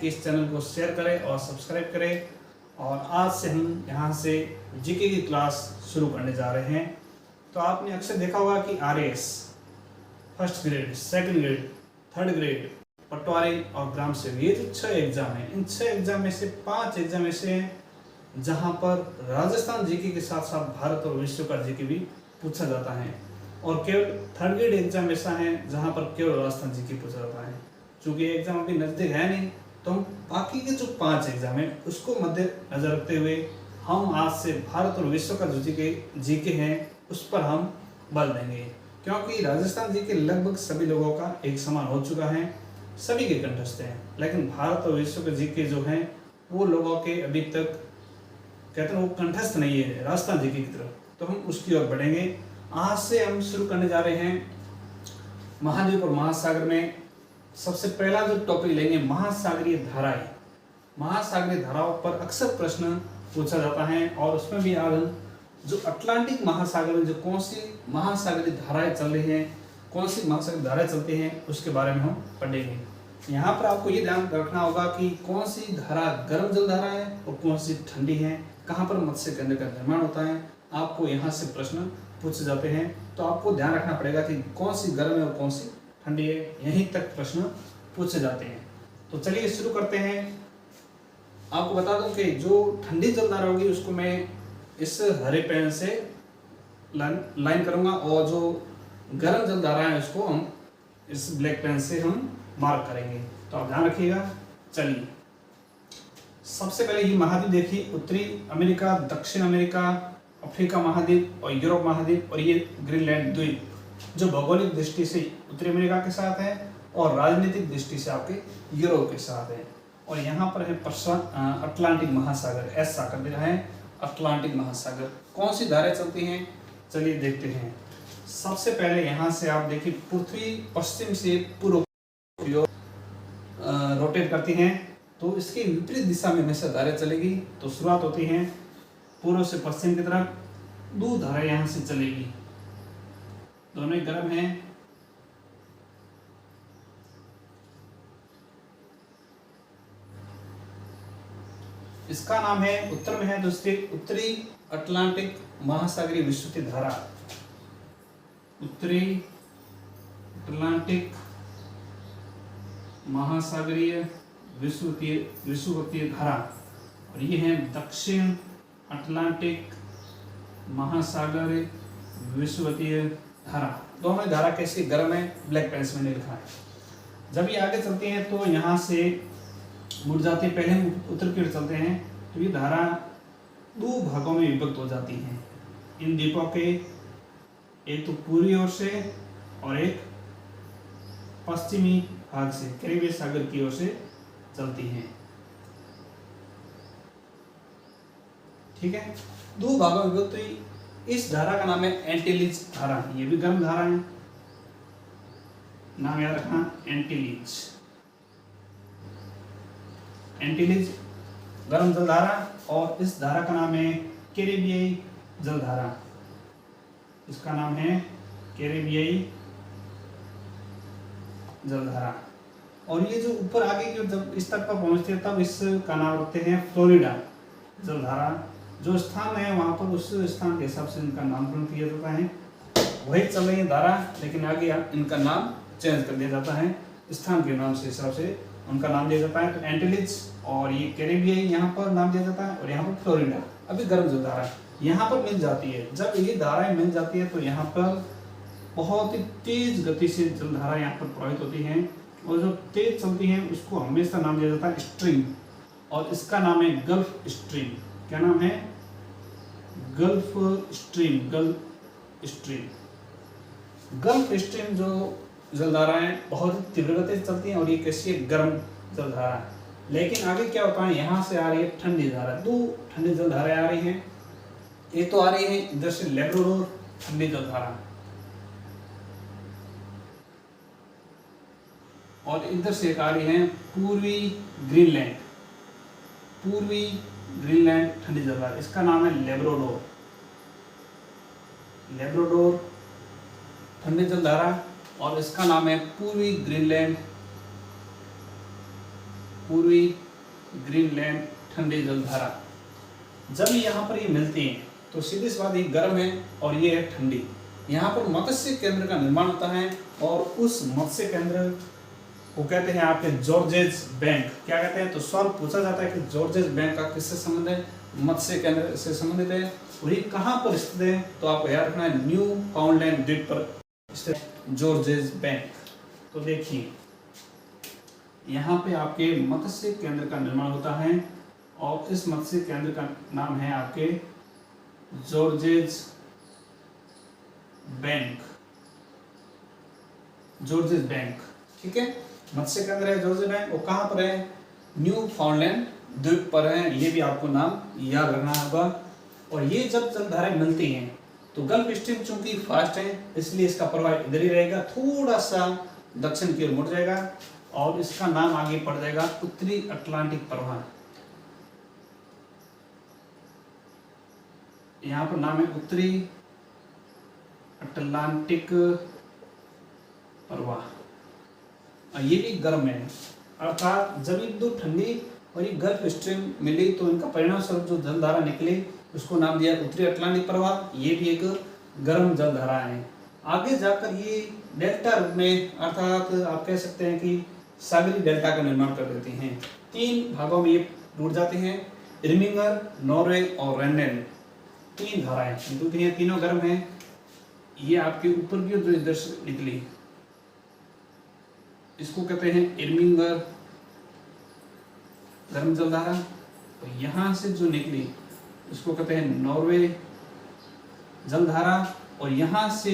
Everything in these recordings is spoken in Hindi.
कि इस चैनल को शेयर करें और सब्सक्राइब करें। और आज से हम यहाँ से जीके की क्लास शुरू करने जा रहे हैं। तो आपने अक्सर देखा होगा कि RAS first grade, second grade, third grade, patwari और ग्राम सेवक, ये जो 6 एग्जाम हैं, इन 6 एग्जाम में से 5 एग्जाम ऐसे हैं जहाँ पर राजस्थान जीके के साथ साथ भारत और विश्व का जीके भी पूछा जाता है। और केवल थर्ड ग्रेड एग्जाम ऐसा है जहाँ पर केवल राजस्थान जीके पूछा जाता है। चूँकि एग्जाम अभी नज़दीक है नहीं, तो हम बाकी के जो 5 एग्जाम है उसको मद्देनजर रखते हुए हम आज से भारत और विश्व का जो जीके हैं उस पर हम बल देंगे। क्योंकि राजस्थान जीके लगभग सभी लोगों का एक समान हो चुका है, सभी के कंठस्थ हैं, लेकिन भारत और विश्व के जीके जो हैं वो लोगों के अभी तक कहते हैं वो कंठस्थ नहीं है राजस्थान जीके की तरफ। तो हम उसकी ओर बढ़ेंगे। आज से हम शुरू करने जा रहे हैं महाद्वीप और महासागर में। सबसे पहला जो टॉपिक लेंगे महासागरीय धाराएं। महासागरीय धाराओं पर अक्सर प्रश्न पूछा जाता है और उसमें भी आज हम जो अटलांटिक महासागर में जो कौन सी महासागरीय धाराएं चल रही हैं, कौन सी महासागरीय धाराएं चलती हैं उसके बारे में हम पढ़ेंगे। यहाँ पर आपको ये ध्यान रखना होगा कि कौन सी धारा गर्म जल धारा है और कौन सी ठंडी है, कहाँ पर मत्स्य केंद्र का निर्माण होता है। आपको यहाँ से प्रश्न पूछे जाते हैं, तो आपको ध्यान रखना पड़ेगा कि कौन सी गर्म है और कौन सी ठंडी है, यहीं तक प्रश्न पूछे जाते हैं। तो चलिए शुरू करते हैं। आपको बता दूं कि जो ठंडी जलधारा होगी उसको मैं इस हरे पेन से लाइन करूंगा और जो गर्म जलधारा है उसको हम इस ब्लैक पेन से हम मार्क करेंगे। तो आप ध्यान रखिएगा। चलिए सबसे पहले ये महाद्वीप देखिए, उत्तरी अमेरिका, दक्षिण अमेरिका, अफ्रीका महाद्वीप और यूरोप महाद्वीप, और ये ग्रीनलैंड द्वीप जो भौगोलिक दृष्टि से उत्तरी अमेरिका के साथ है और राजनीतिक दृष्टि से आपके यूरोप के साथ है। और यहाँ पर है अटलांटिक महासागर, ऐसा कर दे रहा है अटलांटिक महासागर। कौन सी धाराएं चलती हैं चलिए देखते हैं। सबसे पहले यहाँ से आप देखिए पृथ्वी पश्चिम से पूर्व की ओर रोटेट करती हैं, तो इसके विपरीत दिशा में हमेशा धाराएं चलेगी। तो शुरुआत होती है पूर्व से पश्चिम की तरफ, 2 धाराएं यहाँ से चलेगी, दोनों ही गर्म हैं। इसका नाम है, उत्तर में है तो इसके उत्तरी अटलांटिक महासागरीय विषुवतीय धारा, उत्तरी अटलांटिक महासागरीय विषुवतीय धारा, और ये है दक्षिण अटलांटिक महासागरीय विषुवतीय धारा। दोनों धारा कैसी गर्म है, ब्लैक पेन में लिखा है। जब ये आगे चलती हैं तो यहाँ से मुड़ जाती है, पहले हम उत्तर की ओर चलते हैं तो ये धारा 2 भागों में विभक्त हो जाती हैं। इन द्वीपों के एक तो पूर्वी ओर से और एक पश्चिमी भाग से कैरिबियन सागर की ओर से चलती हैं। ठीक है, 2 भागों में विभक्त हुई। इस धारा का नाम है एंटीलीज धारा, ये भी गर्म धारा है, नाम याद रखना एंटीलीज। एंटीलीज गर्म जलधारा, और इस धारा का नाम है कैरिबियाई जलधारा। इसका नाम है कैरिबियाई जलधारा। और ये जो ऊपर आगे की जब इस तक पर पहुंचते हैं तब इसका नाम रखते हैं फ्लोरिडा जलधारा। जो स्थान है वहां पर उस स्थान के हिसाब से इनका नामकरण किया जाता है। वही चल रही है धारा, लेकिन आगे इनका नाम चेंज कर दिया जाता है, स्थान के नाम से हिसाब से उनका नाम दिया जाता है। तो एंटीलिज और ये कैरिबियाई यहाँ पर नाम दिया जाता है, और यहाँ पर फ्लोरिडा। अभी गर्म जो धारा यहाँ पर मिल जाती है, जब ये धाराएं मिल जाती है तो यहाँ पर बहुत ही तेज गति से जलधारा यहाँ पर प्रवाहित होती हैं, और जो तेज चलती हैं उसको हमेशा नाम दिया जाता है स्ट्रीम, और इसका नाम है गल्फ स्ट्रीम। क्या नाम है? Gulf stream. Gulf stream. Gulf stream जो जलधाराएं बहुत तीव्र गति से चलती हैं, और ये कैसी है? गर्म जलधारा। लेकिन आगे क्या होता है, यहाँ से आ रही है ठंडी धारा। 2 ठंडी जलधाराएं आ रही हैं। एक तो आ रही है इधर से लैब्राडोर ठंडी जलधारा, और इधर से एक आ रही है पूर्वी ग्रीनलैंड। पूर्वी ग्रीनलैंड ठंडी जलधारा, इसका नाम है लैब्राडोर। लैब्राडोर ठंडी जलधारा, और इसका नाम है पूर्वी ग्रीनलैंड पूर्वी ग्रीनलैंड ठंडी जलधारा। जब यहाँ पर ये मिलती हैं तो सीधी सी बात, ये गर्म है और ये है ठंडी। यहाँ पर मत्स्य केंद्र का निर्माण होता है और उस मत्स्य केंद्र को कहते हैं आपके जॉर्जेस बैंक। क्या कहते हैं? तो सवाल पूछा जाता है कि जॉर्जेस बैंक का किससे संबंध है? मत्स्य केंद्र से संबंधित है। और ये कहाँ पर स्थित है? तो आपको याद रखना है, न्यू फाउंडलैंड द्वीप पर स्थित जॉर्जेस बैंक। तो देखिए यहाँ पे आपके मत्स्य केंद्र का निर्माण होता है और इस मत्स्य केंद्र का नाम है आपके जॉर्जेस बैंक। जॉर्जेस बैंक, ठीक है। मत्स्य केंद्र है जॉर्जेस बैंक, वो कहाँ पर है? न्यू फाउंडलैंड द्वीप पर है। ये भी आपको नाम याद रखना होगा। और ये जब जलधाराएं मिलती हैं तो गल्फ स्ट्रीम चूंकि फास्ट है इसलिए इसका प्रवाह इधर ही रहेगा, थोड़ा सा दक्षिण की ओर मुड़ जाएगा और इसका नाम आगे पड़ जाएगा उत्तरी अटलांटिक प्रवाह। यहाँ पर नाम है उत्तरी अटलांटिक प्रवाह। और ये भी गर्म है, अर्थात जब ये दो ठंडी और ये गल्फ स्ट्रीम मिली तो इनका परिणाम स्वरूप जो जलधारा निकली उसको नाम दिया उत्तरी अटलांटिक प्रवाह। ये भी एक गर्म जलधारा है। आगे जाकर ये डेल्टा रूप में, अर्थात आप कह सकते हैं कि सागरी डेल्टा का निर्माण कर देती हैं। 3 भागों में ये टूट जाते हैं, इर्मिंगर, नॉर्वे और रेनेल। 3 धाराएं टूटी हैं, तीनों गर्म हैं। ये आपके ऊपर की जो इधर से निकली इसको कहते हैं इर्मिंगर गर्म जलधारा, और यहाँ से जो निकली इसको कहते हैं नॉर्वे जलधारा, और यहाँ से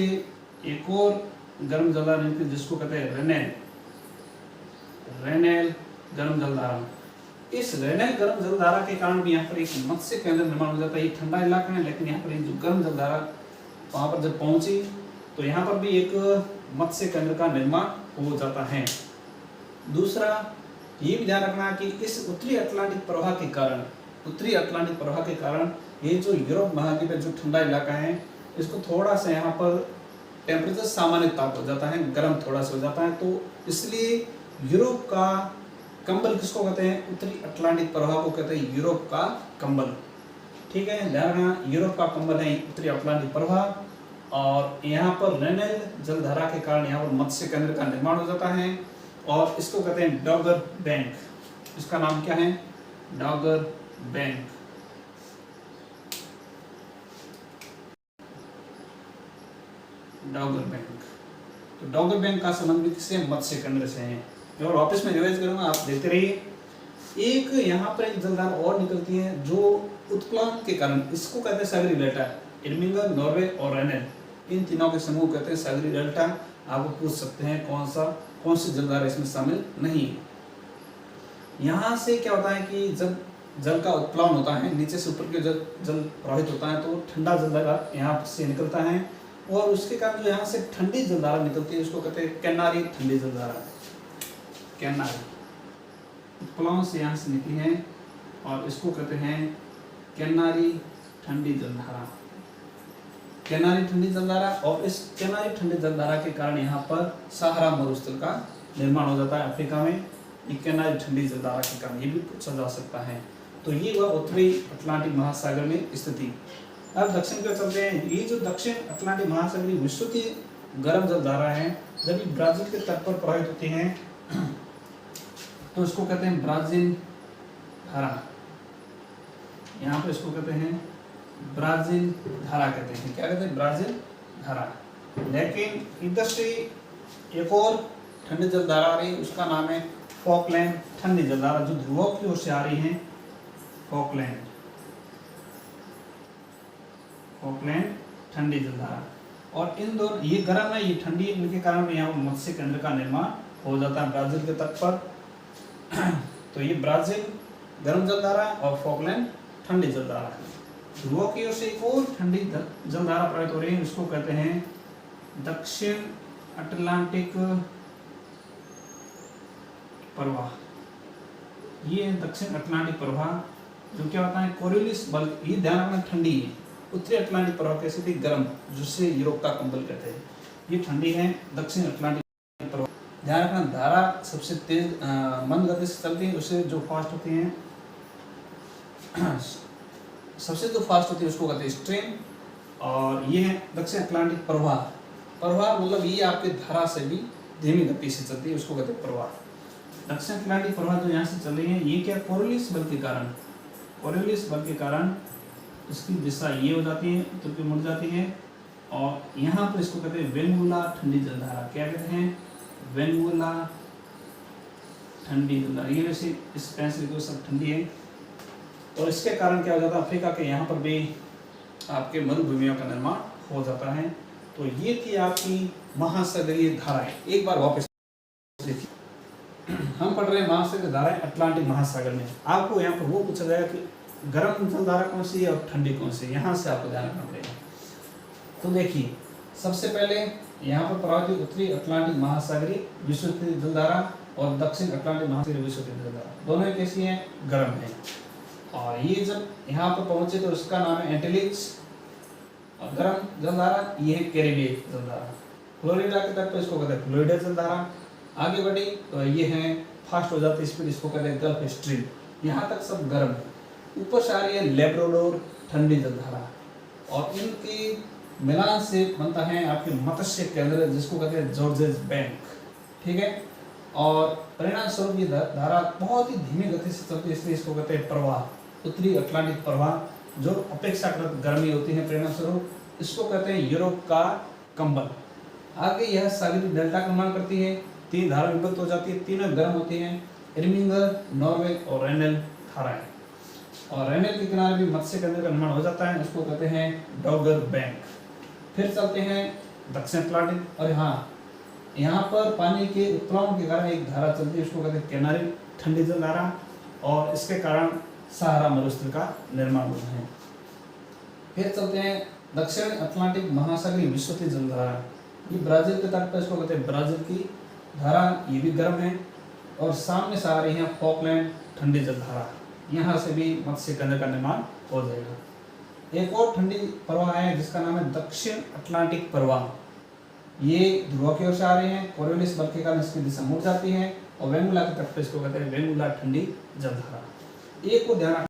एक और गर्म जलधारा निकली जिसको कहते हैं रेनेल। रेनेल गर्म जलधारा। इस रेनेल गर्म जलधारा के कारण भी यहाँ पर एक मत्स्य केंद्र निर्माण हो जाता है। ये ठंडा इलाका है लेकिन यहाँ पर जो गर्म जलधारा वहाँ पर जब पहुंची तो यहाँ पर भी एक मत्स्य केंद्र का निर्माण हो जाता है। दूसरा ये भी ध्यान रखना कि इस उत्तरी अटलांटिक प्रवाह के कारण, उत्तरी अटलांटिक प्रवाह के कारण ये जो यूरोप महाद्वीप है, जो ठंडा इलाका है, इसको थोड़ा सा यहाँ पर टेम्परेचर सामान्य ताप हो जाता है, गर्म थोड़ा सा हो जाता है। तो इसलिए यूरोप का कंबल किसको कहते हैं? उत्तरी अटलांटिक प्रवाह को कहते हैं यूरोप का कंबल, ठीक है। ध्यान रखना, यूरोप का कंबल है उत्तरी अटलांटिक प्रवाह। और यहाँ पर रेनेल जलधारा के कारण यहाँ पर मत्स्य केंद्र का निर्माण हो जाता है और इसको कहते हैं डॉगर बैंक। इसका नाम क्या है? डॉगर बैंक। डॉगर बैंक। तो डॉगर बैंक का संबंध भी किससे? मत्स्य केंद्र से है। और वापस में रिवाइज करूंगा, आप देखते रहिए। एक यहाँ पर एक जलधारा और निकलती है जो उत्प्लावन के कारण, इसको कहते हैं सागरी डेल्टा। इर्मिंगर, नॉर्वे और रेनेल, इन तीनों के समूह कहते हैं सागरी डेल्टा। आप पूछ सकते हैं कौन सी जलधारा इसमें शामिल नहीं है। यहाँ से क्या होता है कि जब जल का उत्प्लावन होता है, नीचे से ऊपर के जल प्रवाहित होता है तो ठंडा जलधारा यहाँ से निकलता है और उसके कारण जो यहाँ से ठंडी जलधारा निकलती है उसको कहते हैं कैनारी ठंडी जलधारा। कैनारी उत्प्लावन से यहाँ से निकली है और इसको कहते हैं कैनारी ठंडी जलधारा। कैनारी ठंडी जलधारा। और इस कैनारी ठंडी जलधारा के कारण यहाँ पर सहारा मरुस्थल का निर्माण हो जाता है अफ्रीका में, ये कैनारी ठंडी जलधारा के कारण। ये भी पूछा जा सकता है। तो ये हुआ उत्तरी अटलांटिक महासागर में स्थिति। अब दक्षिण की ओर चलते हैं। ये जो दक्षिण अटलांटिक महासागर की विश्व की गर्म जलधारा है, जब ये ब्राजील के तट पर प्रवाहित होती है तो इसको कहते हैं ब्राजील धारा। यहाँ पर इसको कहते हैं ब्राजील धारा कहते हैं। क्या कहते हैं? ब्राजील धारा। लेकिन इधर से एक और ठंडी जलधारा आ रही है, उसका नाम है फॉकलैंड ठंडी जलधारा, जो ध्रुवों की ओर से आ रही है। फॉकलैंड ठंडी जलधारा। और इन दोनों, ये गर्म है ये ठंडी, इनके कारण यहाँ मत्स्य केंद्र का निर्माण हो जाता है ब्राजील के तट पर। तो ये ब्राजील गर्म जलधारा और फॉकलैंड ठंडी जलधारा। ध्रुवों की ओर से एक और ठंडी जलधारा प्रवाहित हो रही है, इसको कहते हैं दक्षिण अटलांटिक प्रवाह। ये है दक्षिण अटलांटिक प्रवाह, जो क्या होता है कोरियोलिस बल। ये ध्यान रखना ठंडी है। उत्तरी अटलांटिक प्रवाह कैसे थी? गर्म, जिससे यूरोप का कंबल कहते हैं। ये ठंडी है दक्षिण अटलांटिक प्रवाह। ध्यान रखना, धारा सबसे तेज मंद गति से चलती है, उससे जो फास्ट होती हैं सबसे जो फास्ट होती है उसको कहते हैं स्ट्रीम। और ये है दक्षिण अटलांटिक प्रवाह। प्रवाह मतलब ये आपके धारा से भी धीमी गति से चलती है, उसको कहते हैं प्रवाह। दक्षिण अटलांटिक प्रवाह जो यहाँ से चल रही है, ये क्या कोरियोलिस बल के कारण, कोरियोलिस बल के कारण इसकी दिशा ये हो जाती है, उत्तर की मुड़ जाती है। और यहाँ पर इसको कहते हैं वेंगुला ठंडी जलधारा। क्या कहते हैं? वेंगुला ठंडी जलधारा। ये वैसे इस पेंसिल को सब ठंडी है, तो इसके कारण क्या हो जाता है, अफ्रीका के यहाँ पर भी आपके मरुभूमियों का निर्माण हो जाता है। तो ये थी आपकी महासागरीय धाराएं। एक बार वापस देखिए, हम पढ़ रहे हैं महासागरीय धाराएं अटलांटिक महासागर में। आपको यहाँ पर वो पूछा जाएगा कि गर्म जलधारा कौन सी है और ठंडी कौन सी है, यहाँ से आपको ध्यान रखना पड़ेगा। तो देखिए, सबसे पहले यहाँ पर प्रवाहित उत्तरी अटलांटिक महासागरीय विषुवतीय जलधारा और दक्षिण अटलांटिक महासागरीय विषुवतीय जलधारा, दोनों कैसी हैं? गर्म है। और ये जब यहाँ पर पहुंचे तो उसका नाम है एंटीलिक्स और गर्म जलधारा, ये है कैरिबीय जलधारा। फ्लोरिडा के तट पर इसको कहते हैं फ्लोरिडा जलधारा। आगे बढ़ी तो ये है फास्ट हो जाती स्पीड, इसको कहते हैं गल्फ स्ट्रीम। यहाँ तक सब गर्म है। ऊपर से आ रही है लेब्राडोर ठंडी जलधारा, और इनकी मिलान से बनता है आपके मत्स्य केंद्र, जिसको कहते हैं जॉर्जेस बैंक। ठीक है, और परिणाम स्वरूप ये धारा बहुत ही धीमी गति से चलती है, इसलिए इसको कहते हैं प्रवाह, उत्तरी अटलांटिक प्रवाह, जो अपेक्षाकृत गर्मी होती है। परिणाम स्वरूप इसको कहते हैं यूरोप का कंबल। आगे यह सागरीय डेल्टा का निर्माण करती है, तीन धारा विभक्त हो जाती है, तीनों गर्म होती हैं, इर्मिंगर, नॉर्वे और रेनेल धाराएं। और रेनेल के किनारे भी मत्स्य केंद्र का निर्माण हो जाता है, उसको कहते हैं डॉगर बैंक। फिर चलते हैं दक्षिण अटलांटिक, और यहाँ पर पानी के उत्प्लावन के कारण एक धारा चलती है, उसको कहते हैं कैनारी ठंडी जलधारा, और इसके कारण सहारा मरुस्थल का निर्माण होता है। फिर चलते हैं दक्षिण अटलांटिक महासागरीय विषुवतीय जलधारा। ये ब्राजील के तट पर, इसको कहते हैं ब्राजील की धारा, ये भी गर्म है। और सामने से आ रही है फॉकलैंड ठंडी जलधारा, यहाँ से भी मत्स्य केंद्र का निर्माण हो जाएगा। एक और ठंडी प्रवाह है जिसका नाम है दक्षिण अटलांटिक प्रवाह। ये ध्रुव की ओर से आ रहे हैं, कोरियोलिस बल के कारण इसकी दिशा मुड़ जाती है, और वेंगुला के तट पर इसको कहते हैं वेंगुला ठंडी जलधारा। एक को ध्यान